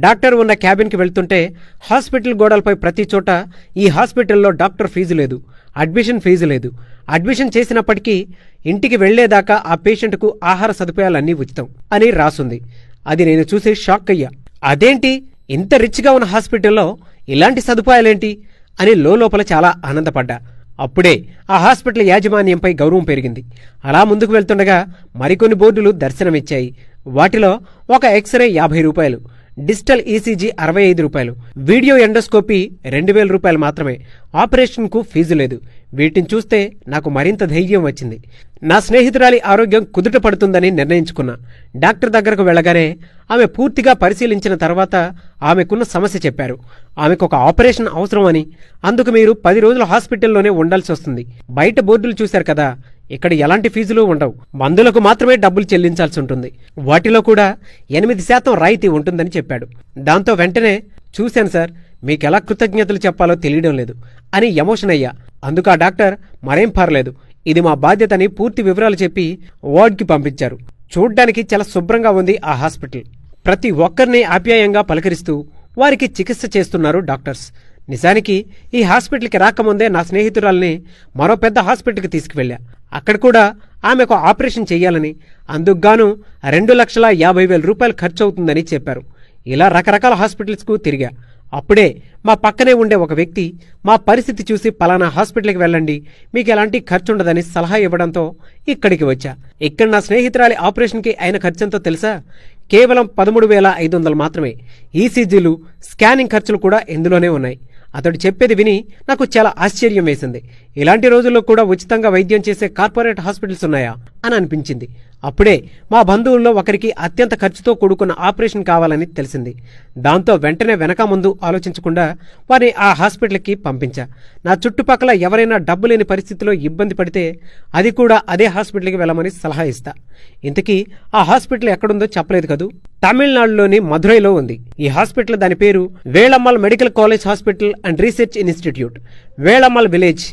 Doctor ఉన్న క్యాబిన్కి వెళ్తుంటే hospital గోడలపై ప్రతి చోట ఈ హాస్పిటల్లో డాక్టర్ ఫీజు లేదు, అడ్మిషన్ ఫీజు లేదు, అడ్మిషన్ చేసినప్పటికీ ఇంటికి వెళ్లేదాకా ఆ పేషెంట్కు ఆహార సదుపాయాలన్నీ ఉచితం అని రాసుంది. అది నేను చూసి షాక్ అయ్యా. అదేంటి, ఇంత రిచ్గా ఉన్న హాస్పిటల్లో ఇలాంటి సదుపాయాలేంటి అని లోపల చాలా ఆనందపడ్డా. అప్పుడే ఆ హాస్పిటల్ యాజమాన్యంపై గౌరవం పెరిగింది. అలా ముందుకు వెళ్తుండగా మరికొన్ని బోర్డులు దర్శనమిచ్చాయి. వాటిలో ఒక ఎక్స్రే 50 రూపాయలు, డిజిటల్ ఈసీజీ 65 రూపాయలు, వీడియో ఎండోస్కోపీ 2000 రూపాయలు మాత్రమే. ఆపరేషన్కు ఫీజు లేదు. వీటిని చూస్తే నాకు మరింత ధైర్యం వచ్చింది. నా స్నేహితురాలి ఆరోగ్యం కుదుట పడుతుందని నిర్ణయించుకున్నా. డాక్టర్ దగ్గరకు వెళ్లగానే ఆమె పూర్తిగా పరిశీలించిన తర్వాత ఆమెకున్న సమస్య చెప్పారు. ఆమెకు ఒక ఆపరేషన్ అవసరమని, అందుకు మీరు 10 రోజులు హాస్పిటల్లోనే ఉండాల్సి వస్తుంది. బయట బోర్డులు చూశారు కదా, ఇక్కడ ఎలాంటి ఫీజులు ఉండవు. మందులకు మాత్రమే డబ్బులు చెల్లించాల్సి ఉంటుంది. వాటిలో కూడా 8% రాయితీ ఉంటుందని చెప్పాడు. దాంతో వెంటనే, చూశాను సార్, మీకెలా కృతజ్ఞతలు చెప్పాలో తెలియడం లేదు అని ఎమోషన్ అయ్యా. అందుకు ఆ డాక్టర్, మరేం పర్లేదు, ఇది మా బాధ్యతని పూర్తి వివరాలు చెప్పి వార్డ్కి పంపించారు. చూడ్డానికి చాలా శుభ్రంగా ఉంది ఆ హాస్పిటల్. ప్రతి ఒక్కరిని ఆప్యాయంగా పలకరిస్తూ వారికి చికిత్స చేస్తున్నారు డాక్టర్స్. నిజానికి ఈ హాస్పిటల్కి రాకముందే నా స్నేహితురాల్ని మరో పెద్ద హాస్పిటల్కి తీసుకువెళ్ళా. అక్కడ కూడా ఆమెకు ఆపరేషన్ చెయ్యాలని, అందుకుగాను 2,50,000 రూపాయలు ఖర్చవుతుందని చెప్పారు. ఇలా రకరకాల హాస్పిటల్స్కు తిరిగా. అప్పుడే మా పక్కనే ఉండే ఒక వ్యక్తి మా పరిస్థితి చూసి పలానా హాస్పిటల్కి వెళ్ళండి, మీకు ఎలాంటి ఖర్చుండదని సలహా ఇవ్వడంతో ఇక్కడికి వచ్చా. ఇక్కడ నా స్నేహితురాలి ఆపరేషన్కి అయిన ఖర్చంతో తెలుసా? కేవలం 13,500 మాత్రమే. ఈసీజీలు, స్కానింగ్ ఖర్చులు కూడా ఇందులోనే ఉన్నాయి. అతడు చెప్పేది విని నాకు చాలా ఆశ్చర్యం వేసింది. ఇలాంటి రోజుల్లో కూడా ఉచితంగా వైద్యం చేసే కార్పొరేట్ హాస్పిటల్స్ ఉన్నాయా అని అనిపించింది. అప్పుడే మా బంధువుల్లో ఒకరికి అత్యంత ఖర్చుతో కూడుకున్న ఆపరేషన్ కావాలని తెలిసింది. దాంతో వెంటనే వెనక ముందు ఆలోచించకుండా వారిని ఆ హాస్పిటల్కి పంపించా. నా చుట్టుపక్కల ఎవరైనా డబ్బు లేని పరిస్థితిలో ఇబ్బంది పడితే అది కూడా అదే హాస్పిటల్కి వెళ్ళమని సలహా ఇస్తా. ఇంతకీ ఆ హాస్పిటల్ ఎక్కడుందో చెప్పలేదు కదూ. తమిళనాడులోని మధురైలో ఉంది ఈ హాస్పిటల్. దాని పేరు Velammal medical college hospital and research institute, Velammal village,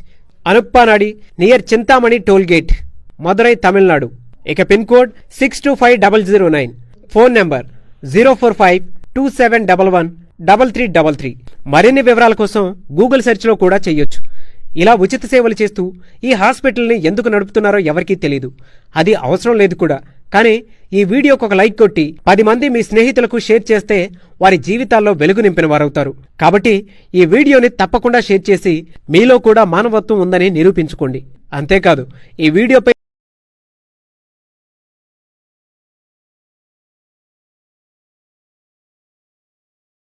Anuppanadi, near Chintamani toll gate, Madurai, Tamil Nadu. ఇక పిన్ కోడ్ 625009. Phone number 04527113333. మరిన్ని వివరాల కోసం గూగుల్ సెర్చ్లో కూడా చెయ్యొచ్చు. ఇలా ఉచిత సేవలు చేస్తూ ఈ హాస్పిటల్ని ఎందుకు నడుపుతున్నారో ఎవరికీ తెలీదు. అది అవసరం లేదు కూడా. కానీ ఈ వీడియోకి ఒక లైక్ కొట్టి 10 మంది మీ స్నేహితులకు షేర్ చేస్తే వారి జీవితాల్లో వెలుగు నింపిన వారవుతారు. కాబట్టి ఈ వీడియోని తప్పకుండా షేర్ చేసి మీలో కూడా మానవత్వం ఉందని నిరూపించుకోండి. అంతేకాదు, ఈ వీడియోపై